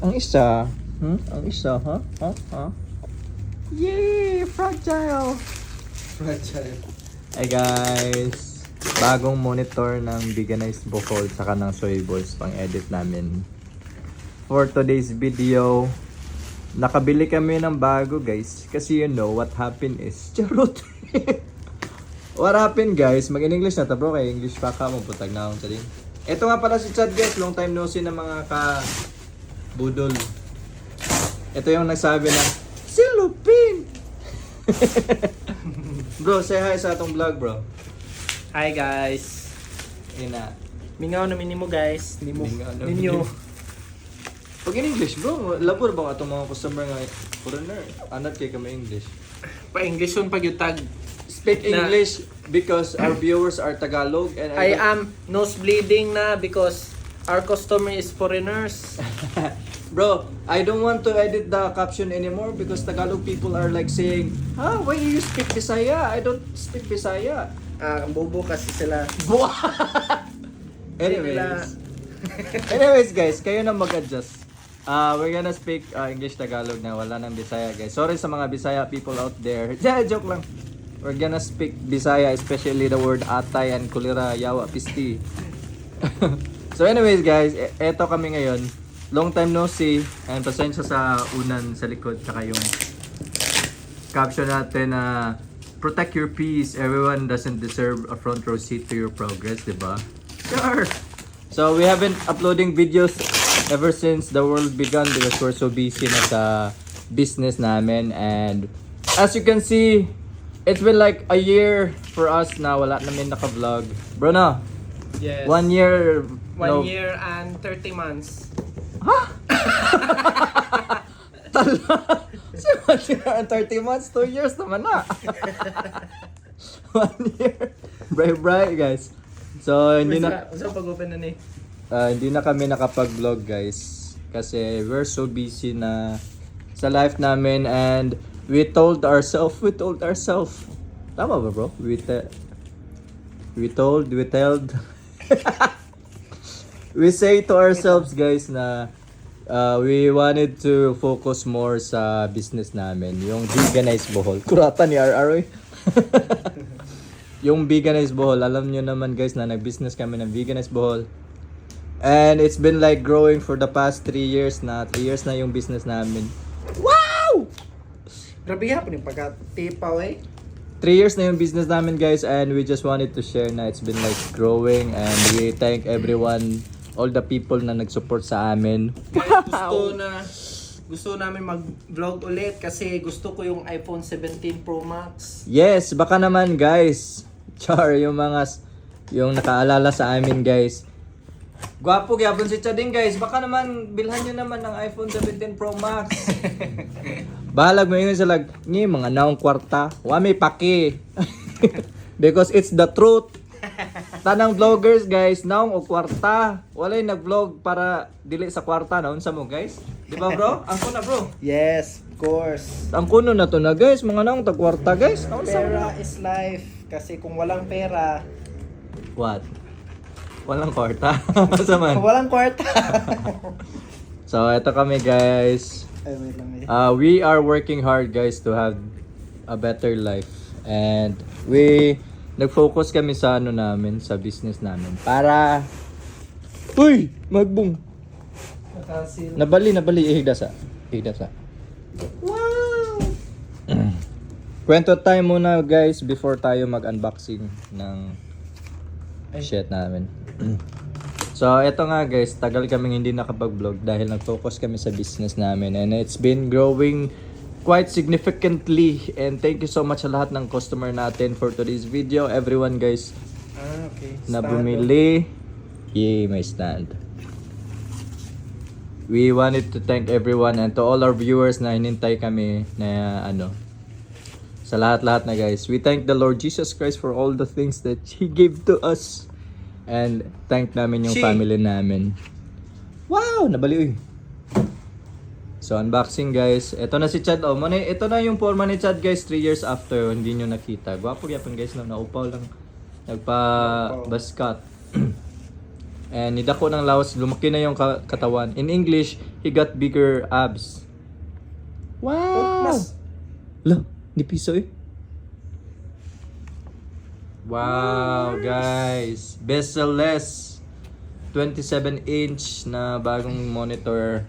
Ang isa. Ang isa, ha? Yay! Fragile! Fragile. Hey guys! Bagong monitor ng Veganized Bohol saka ng Soy Balls pang edit namin. For today's video, nakabili kami ng bago guys. Kasi you know what happened is, charot! What happened guys? Mag-in-English na ta bro, kay English pa ka mo putag na akong saling. Ito nga pala si Chad guys, long time no see ng mga ka-budol. Ito yung nagsabi ng, si Lupin! Bro, say hi sa atong vlog bro. Hi guys. Ina. Mingaw na minimo guys. Mingaw na Ninyo. Pag in English bro, labor ba atong mga customer nga foreigner? Anat kay kami English. Pa-English yun pag yung tag. Speak English because our viewers are Tagalog and I am nose bleeding na because our customer is foreigners. Bro, I don't want to edit the caption anymore because Tagalog people are like saying, why do you speak Bisaya? I don't speak Bisaya. Ang bobo kasi sila. Anyways guys, kayo na mag-adjust. We're gonna speak English Tagalog na wala ng Bisaya guys. Sorry sa mga Bisaya people out there. Joke lang. We're gonna speak Bisaya, especially the word atay and kulira, yawa, pisti. So anyways guys, eto kami ngayon. Long time no see, and pasensya sa unan sa likod, tsaka yung caption natin na protect your peace, everyone doesn't deserve a front row seat to your progress, diba? Sure! So we haven't uploading videos ever since the world began because we're so busy na sa business namin, and as you can see, it's been like a year for us na wala namin naka-vlog. Bro na, Yes. 1 year, 1 year and 30 months. Tala! Si 1 year and 30 months, 2 years naman na. 1 year. Bright guys. So, hindi na pag-open na ni. hindi na kami nakapag-vlog guys. Kasi we're so busy na sa life namin, and we told ourselves. Tama ba bro? We told. We say to ourselves guys na we wanted to focus more sa business namin, yung Veganized Bohol. Kurata ni RR. Yung Veganized Bohol, alam nyo naman guys na nag-business kami ng Veganized Bohol. And it's been like growing for the past 3 years na. 3 years na yung business namin. Wow! Grabe hapon yung pagka-tipaw eh. 3 years na yung business namin guys, and we just wanted to share na it's been like growing, and we thank everyone, all the people na nag-support sa amin. Gusto namin mag-vlog ulit kasi gusto ko yung iPhone 17 Pro Max. Yes, baka naman guys. Char, yung nakaalala sa amin guys. Gwapo gyapon si Chading guys. Baka naman bilhan nyo naman ng iPhone 17 Pro Max. Bahalag mo yun sila, mga naong kwarta. Wa may paki. Because it's the truth. Tanang vloggers guys, naong o kwarta. Walay nag-vlog para dili sa kwarta na unsa mo guys. Di ba bro? Ang kuna bro. Yes, of course. Ang kuno na to na guys, mga naong tag kwarta guys. Pera is life. Kasi kung walang pera, What? Walang kwarta. Sa man. walang kwarta. So, eto kami guys. Ay, wait lang eh. We are working hard guys to have a better life. And nag-focus kami sa namin, sa business namin. Para uy! Magbong! Nabali. Ihigdasa. Wow! Kwento time muna guys before tayo mag-unboxing ng shit namin. So, eto nga guys, tagal kaming hindi nakapag-vlog dahil nag-focus kami sa business namin, and it's been growing quite significantly, and thank you so much sa lahat ng customer natin for today's video. Everyone guys Okay. na bumili. Yay, may stand. We wanted to thank everyone, and to all our viewers na hinintay kami na sa lahat-lahat na guys. We thank the Lord Jesus Christ for all the things that He gave to us. And thank namin yung family namin. Wow! Nabali. So unboxing guys. Ito na si Chad. Ito na yung forma ni Chad guys 3 years after. Hindi nyo nakita. Gwapo yapon guys. Naupaw lang. Nagpa-baskat. And nidako ng lawas, lumaki na yung katawan. In English, he got bigger abs. Wow! Mas, Lah, ni piso eh. Wow, guys. Bezel-less 27-inch na bagong monitor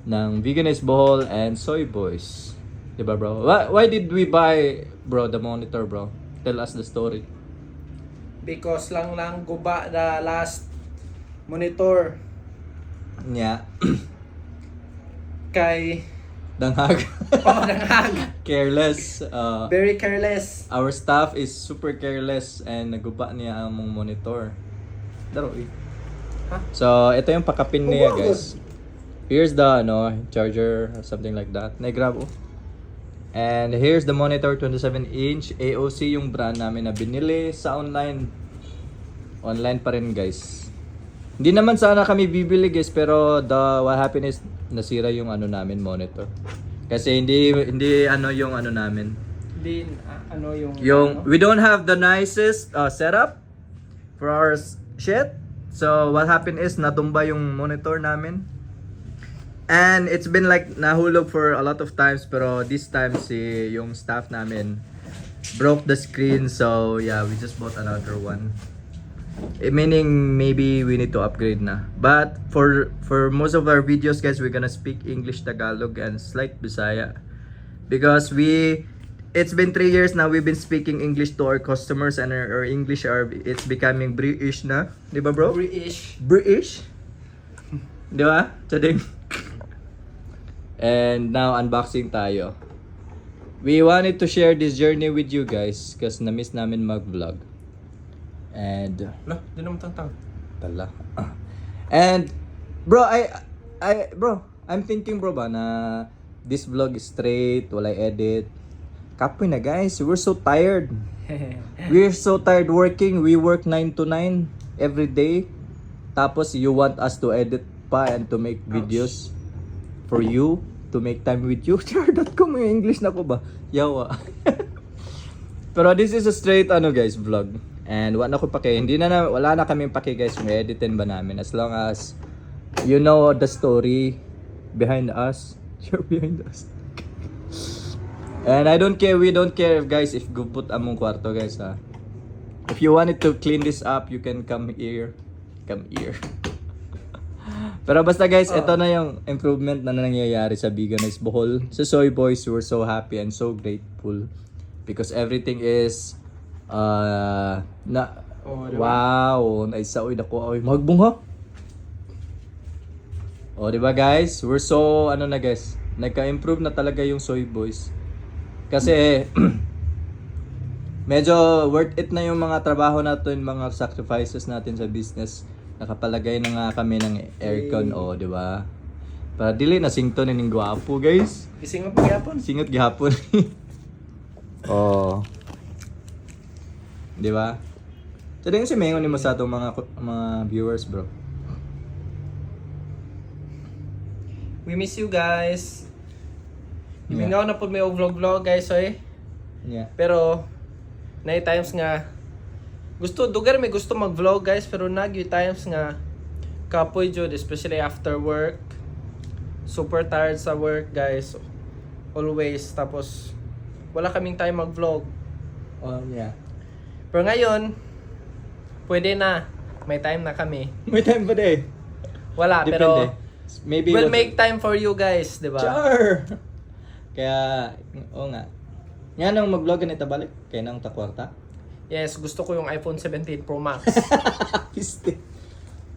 ng Veganese Bohol and Soy Boys. Diba, bro? Why did we buy, bro, the monitor, bro? Tell us the story. because lang guba the last monitor Yeah. kay Danghag. oh nanghag. Careless. Very careless. Our staff is super careless and naguba niya ang mong monitor. Daro eh. Ha? So, ito yung pakapin niya, guys. Here's the charger, something like that. Naigrab oh. And here's the monitor, 27-inch. AOC yung brand namin na binili sa online. Online pa rin, guys. Hindi naman sana kami bibili, guys, pero what happened is nasira yung namin monitor. Kasi hindi yung namin. Din yung We don't have the nicest setup for our shit. So what happened is natumba yung monitor namin. And it's been like nahulog for a lot of times, pero this time yung staff namin broke the screen, so yeah, we just bought another one. Meaning maybe we need to upgrade na. But for most of our videos, guys, we're gonna speak English, Tagalog, and slight Bisaya. Because it's been 3 years now we've been speaking English to our customers, and our English it's becoming British na. Di ba, bro? British? Di ba? Chading. And now unboxing tayo. We wanted to share this journey with you guys kasi na-miss namin mag-vlog. And Lah, di naman tangtang. tala. And bro, I'm thinking, bro, ba na this vlog is straight, walay edit. Kapoy na, guys. We're so tired. We're so tired working. We work 9 to 9 every day. Tapos you want us to edit pa and to make videos for you, to make time with you. Share.com yung English na ko ba? Yawa. Pero this is a straight guys, vlog. And wala ko pake. Wala na kaming pake, guys, kung editin ba namin. As long as you know the story behind us. You're behind us. And we don't care, guys, if gupot among kwarto, guys, ha. If you wanted to clean this up, you can come here. Come here. Pero basta, guys, ito na yung improvement na nangyayari sa Veganese Bohol. Sa Soy Boys, we're so happy and so grateful because everything is diba? Wow, naisaoy na ko. Magbunga. Diba, guys? We're so guys, nagka-improve na talaga yung Soy Boys. Kasi medyo worth it na yung mga trabaho natin, mga sacrifices natin sa business. Nakapalagay na nga kami ng aircon, di ba? Para dili na singto ni ning gwapo, guys. Isingot gyapon. Singot gihapon. Di ba? So din si mengon nimo sa atong mga viewers, bro. We miss you guys. Yeah. Mingaw na pud may vlog guys, Yeah. Pero na times nga dugar may gusto mag-vlog, guys, pero nagyo times nga kapoy jud, especially after work. Super tired sa work, guys. Always. Tapos wala kaming time mag-vlog. Yeah. Pero ngayon pwede na. May time na kami. May time pa day. Wala, Depende. pero Maybe we'll make time for you guys, 'di ba? Char! Kaya, nga. Nga nang mag-vlog ganito balik, kaya nang takwarta. Yes, gusto ko yung iPhone 17 Pro Max. Piste.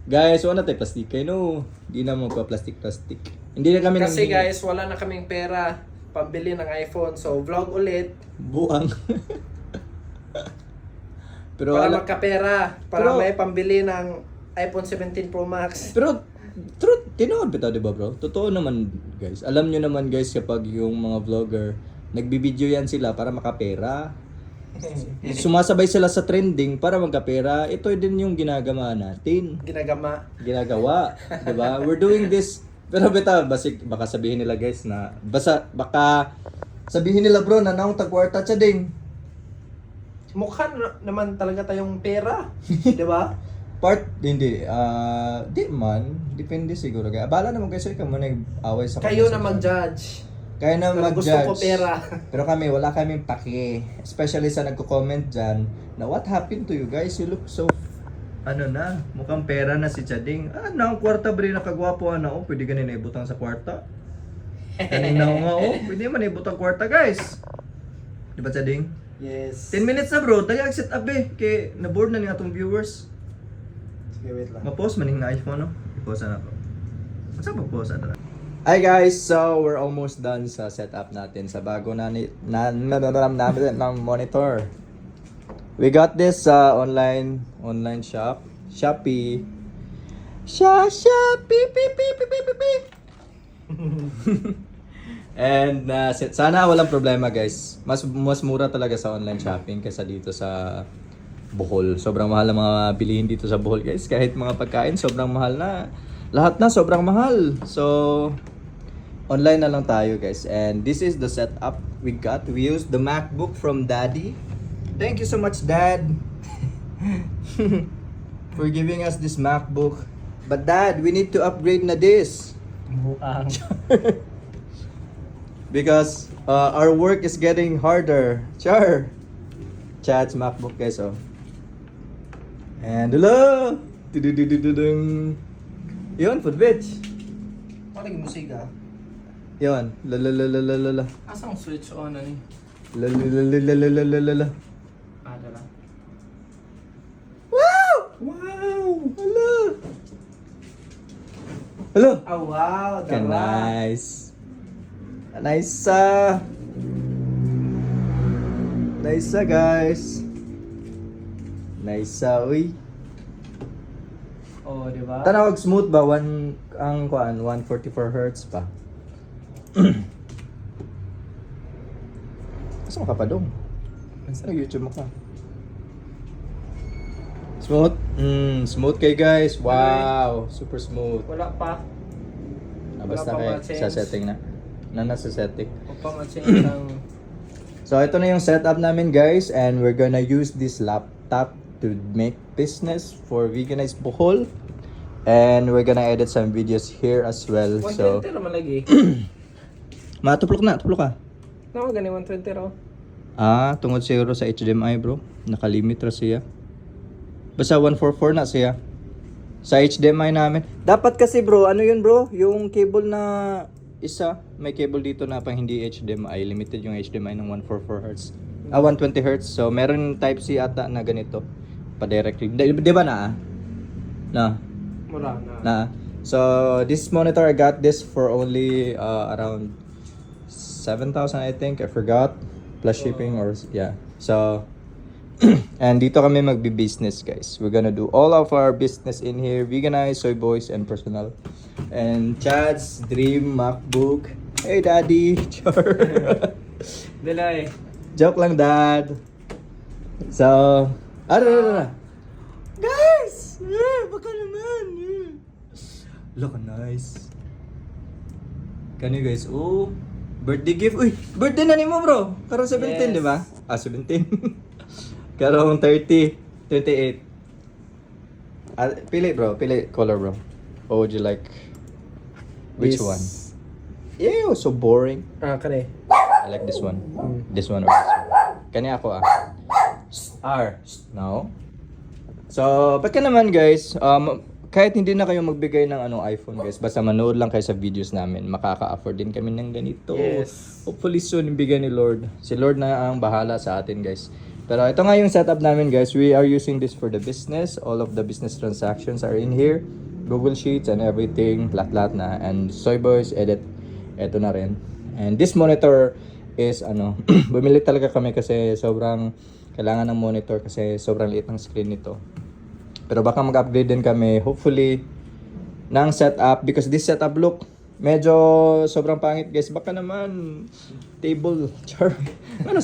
Guys, wala tayo plastic kayo, no? Hindi na magpa-plastic. Hindi na kami Kasi guys, wala na kaming pera pambili ng iPhone. So, vlog ulit buang. Pero para magkapera. Para Pero- may pambili ng iPhone 17 Pro Max. Pero truth, tinood bitaw, 'di ba, bro? Totoo naman, guys. Alam nyo naman, guys, kapag yung mga vlogger nagbibideo yan sila para makapera. Sumasabay sila sa trending para magkapera. Ito din yung ginagawa natin. Ginagawa, 'di ba? We're doing this. Pero baka sabihin nila, guys, na baka sabihin nila, bro, na naong tagkwarta siya ding. Mukha naman talaga tayong pera. 'Di ba? Hindi. Di man. Depende siguro. Kaya abala naman kayo sir, kamo nag-away sa Kayo na comment section. mag-judge. Kaya na Pero mag-judge. gusto ko pera. Pero kami, wala kaming paki. Especially sa nagko-comment dyan, na what happened to you guys? You look so, mukhang pera na si Chading. Ang kwarta ba rin nakagwapo, pwede ka na ibutang sa kwarta. Kanina ko nga, pwede man ibutang kwarta, guys. Di ba, Chading? Yes. 10 minutes na bro, tayo set up kay na-board na nga itong viewers. Sige, wait lang. Ma-pause man yung iPhone, no? I-pause na ako. Masa pag-pause na? Hi guys, so we're almost done sa setup natin sa bago namin ng monitor. We got this online shop, Shopee. Shopee, pi. And sana walang problema guys. Mas mura talaga sa online shopping kaysa dito sa Bohol. Sobrang mahal ang mga bilihin dito sa Bohol guys. Kahit mga pagkain sobrang mahal na. Lahat na sobrang mahal. So online na lang tayo guys. And this is the setup we got. We used the MacBook from Daddy. Thank you so much Dad for giving us this MacBook. But Dad, we need to upgrade na this. Mukhang. Because our work is getting harder. Char. Chad's MacBook guys, oh. And hello! Tudududududung. Yun, food bitch. Paano yung musika? Yun. Lalalalalalala. Asang switch on ani? Lalalalalalala. Dala. Wow! Wow! Hello! Hello! Oh wow, dala. Nice. Nice guys. Nice uy. Oh, di ba? Tanawag smooth ba 144 Hz pa. Asa mo ka pa dong? Sa YouTube mo ka. Smooth? Smooth kay guys. Wow, super smooth. Wala pa. Basta Wala pa kay ma-change. sa setting na. Nasa setting. O pa ma-change ng So ito na yung setup namin guys, and we're gonna use this laptop to make business for Veganize Bohol, and we're gonna edit some videos here as well. 120 So naman lagi. tuplok ka. Nawa gani 120 raw. Tungod siguro sa HDMI bro, nakalimit ra siya. Basta 144 na siya sa HDMI namin. Dapat kasi bro, ano yun bro, yung cable na isa, may cable dito na pang hindi HDMI, limited yung HDMI ng 144 Hz. 120 Hz. So meron type C ata na ganito pa directly. Di ba na? Mura na. Na. So this monitor, I got this for only around 7,000 I think. I forgot. Plus shipping or yeah. So and dito kami magbi-business guys. We're gonna do all of our business in here. Veganize, Soy Boys, and personal. And Chad's dream MacBook. Hey daddy. Char. Delay. Joke lang dad. So, guys! Baka naman. Look nice. Kano guys? Oh, birthday gift. Uy, birthday na ni mo bro. Karong 17, Yes. di ba? 17. Karong 30, 28. Pili bro, pili color bro. What would you like? Which This- one? Ew, so boring. Kare. I like this one. This one or this one. Kanya ako R. No? So, pagka naman guys, kahit hindi na kayo magbigay ng iPhone guys, basta manood lang kayo sa videos namin, makaka-afford din kami ng ganito. Yes. Hopefully soon, ibigay ni Lord. Si Lord na ang bahala sa atin guys. Pero ito nga yung setup namin guys. We are using this for the business. All of the business transactions are in here. Google Sheets and everything. Lahat-lahat na. And Soy Boys, edit. Ito na rin. And this monitor is bumili talaga kami kasi sobrang kailangan ng monitor kasi sobrang liit ng screen nito. Pero baka mag-upgrade din kami hopefully ng setup because this setup look medyo sobrang pangit guys. Baka naman table char.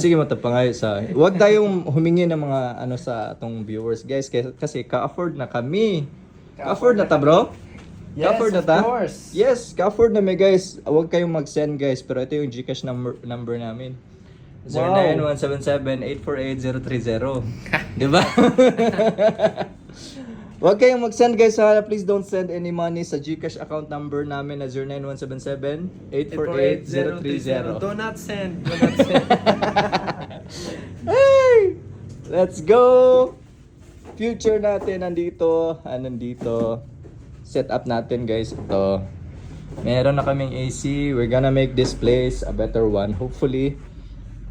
Sige matapangay sa. Huwag tayong humingi ng mga sa atong viewers guys kasi ka-afford na kami. Ka-afford na ta bro? Yes, Ka-afford na of ta? course. Yes, ka-afford na may guys. Huwag kayong mag-send guys, pero ito yung GCash number namin. Wow. 0917784830. 'Di ba? Huwag kayong mag-send guys ha. Please don't send any money sa GCash account number namin na 09177-848-030. Do not send. Do not send. Hey! Let's go! Future natin nandito. Nandito. Set up natin guys. Ito. Meron na kaming AC. We're gonna make this place a better one. Hopefully.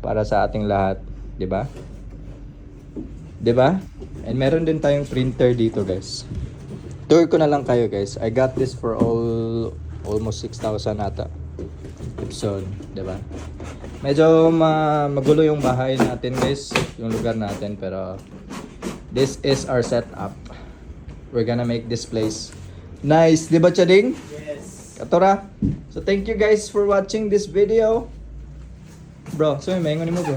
Para sa ating lahat. 'Di ba? 'Di ba? And meron din tayong printer dito guys. Tour ko na lang kayo guys. I got this for almost 6,000 ata. Episode, 'di ba? Medyo magulo yung bahay natin guys, yung lugar natin, pero this is our setup. We're gonna make this place nice, 'di ba Chading? Yes. Katora. So thank you guys for watching this video. Bro, so may mo bro.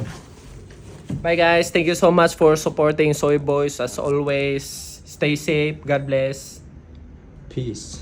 Bye guys. Thank you so much for supporting Soy Boys as always. Stay safe. God bless. Peace.